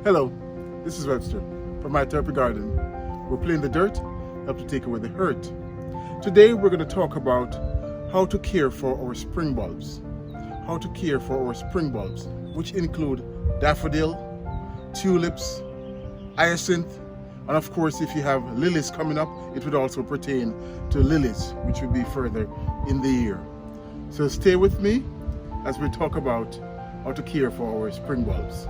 Hello, this is Webster from My Therapy Garden. We're playing the dirt, help to take away the hurt. Today we're going to talk about how to care for our spring bulbs. How to care for our spring bulbs, which include daffodil, tulips, hyacinth, and of course if you have lilies coming up, it would also pertain to lilies, which would be further in the year. So stay with me as we talk about how to care for our spring bulbs.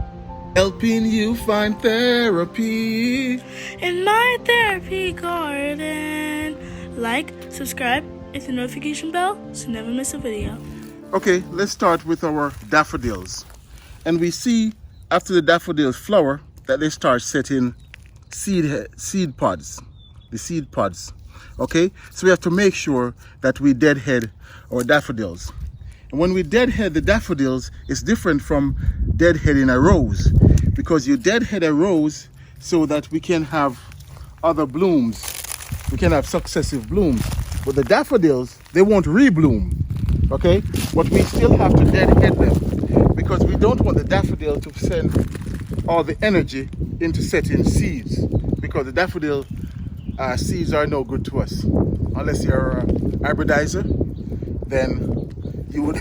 Helping you find therapy in my therapy garden. Like, subscribe, hit the notification bell so you never miss a video. Okay, let's start with our daffodils. And we see after the daffodils flower that they start setting seed pods, the seed pods. Okay, so we have to make sure that we deadhead our daffodils. And when we deadhead the daffodils, it's different from deadheading a rose, because you deadhead a rose so that we can have other blooms. We can have successive blooms. But the daffodils, they won't rebloom. Okay? But we still have to deadhead them because we don't want the daffodil to send all the energy into setting seeds, because the daffodil seeds are no good to us. Unless you're a hybridizer, then you would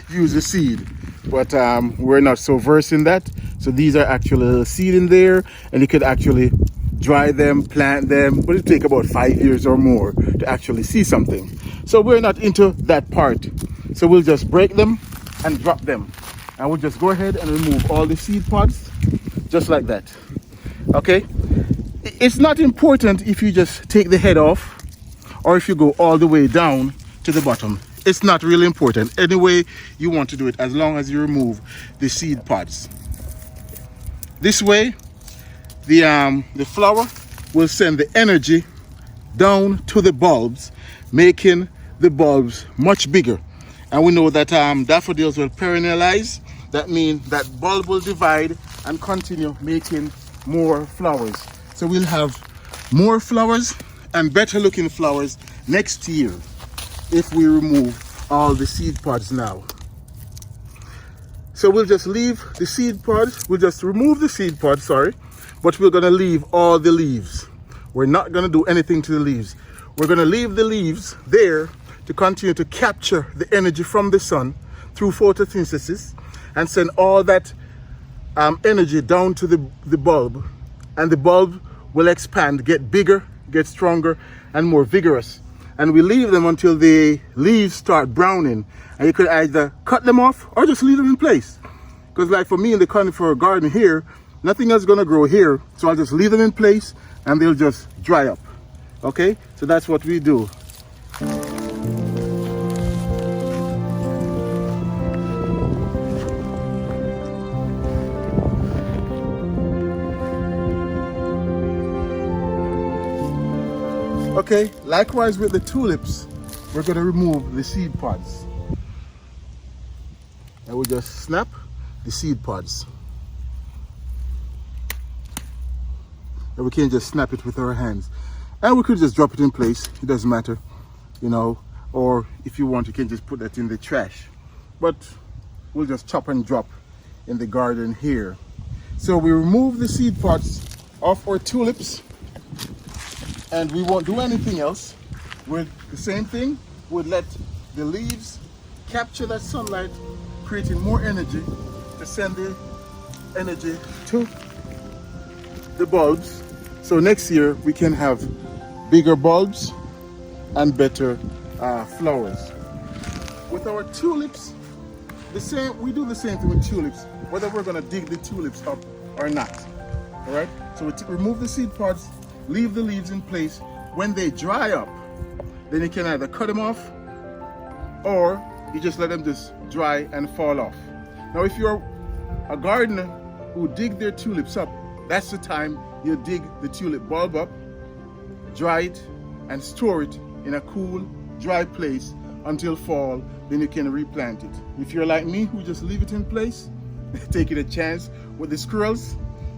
use a seed, but we're not so versed in that. So these are actually a little seed in there, and you could actually dry them, plant them, but it take about 5 years or more to actually see something. So we're not into that part. So we'll just break them and drop them, and we'll just go ahead and remove all the seed pods just like that. Okay, it's not important if you just take the head off or if you go all the way down to the bottom. It's not really important. Any way you want to do it, as long as you remove the seed pods. This way, the flower will send the energy down to the bulbs, making the bulbs much bigger. And we know that daffodils will perennialize. That means that bulb will divide and continue making more flowers. So we'll have more flowers and better looking flowers next year if we remove all the seed pods now. So we'll just leave the seed pod, we'll just remove the seed pod, sorry, but we're gonna leave all the leaves. We're not gonna do anything to the leaves. We're gonna leave the leaves there to continue to capture the energy from the sun through photosynthesis and send all that energy down to the bulb, and the bulb will expand, get bigger, get stronger, and more vigorous. And we leave them until the leaves start browning, and you could either cut them off or just leave them in place. Because like for me in the conifer garden here, nothing else is going to grow here, so I'll just leave them in place and they'll just dry up. Okay, so that's what we do. Okay, likewise with the tulips, we're going to remove the seed pods. And we'll just snap the seed pods. And we can just snap it with our hands. And we could just drop it in place, it doesn't matter, you know, or if you want, you can just put that in the trash. But we'll just chop and drop in the garden here. So we remove the seed pods off our tulips, and we won't do anything else. With the same thing, we'll let the leaves capture that sunlight, creating more energy to send the energy to the bulbs. So next year we can have bigger bulbs and better flowers. With our tulips, we do the same thing with tulips, whether we're gonna dig the tulips up or not. All right, so we remove the seed pods, leave the leaves in place. When they dry up, then you can either cut them off or you just let them just dry and fall off. Now if you're a gardener who dig their tulips up, that's the time you dig the tulip bulb up, dry it, and store it in a cool, dry place until fall. Then you can replant it. If you're like me, who just leave it in place, taking a chance with the squirrels,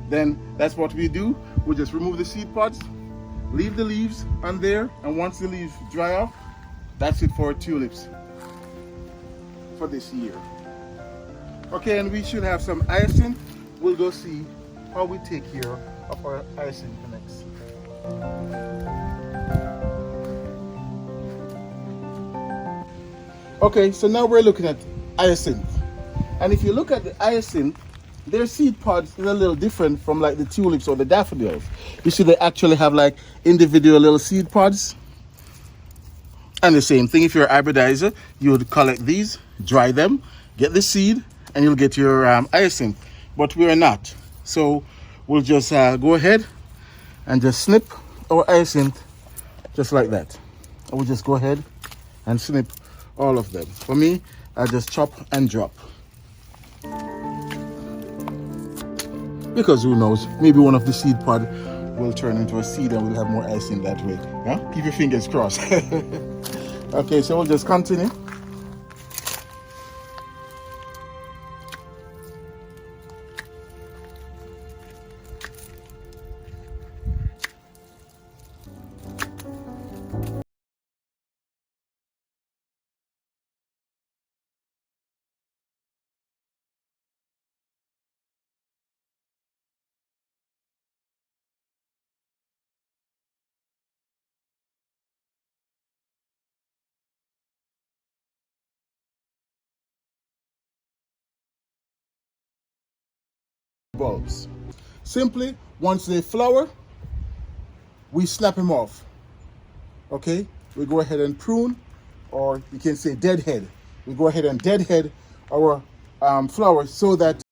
then that's what we do. We just remove the seed pods, leave the leaves on there, and once the leaves dry off, that's it for our tulips for this year. Okay, and we should have some hyacinth. We'll go see how we take care of our hyacinth next. Okay, so now we're looking at hyacinth. And if you look at the hyacinth, their seed pods is a little different from like the tulips or the daffodils. You see they actually have like individual little seed pods. And the same thing, if you're an hybridizer, you would collect these, dry them, get the seed, and you'll get your hyacinth. But we're not. So we'll just go ahead and just snip our hyacinth just like that. I will just go ahead and snip all of them. For me, I just chop and drop. Because who knows, maybe one of the seed pod will turn into a seed and we'll have more hyacinth that way. Yeah? Keep your fingers crossed. Okay, so we'll just continue. Bulbs. Simply, once they flower, we snap them off. Okay, we go ahead and prune, or you can say deadhead. We go ahead and deadhead our flowers so that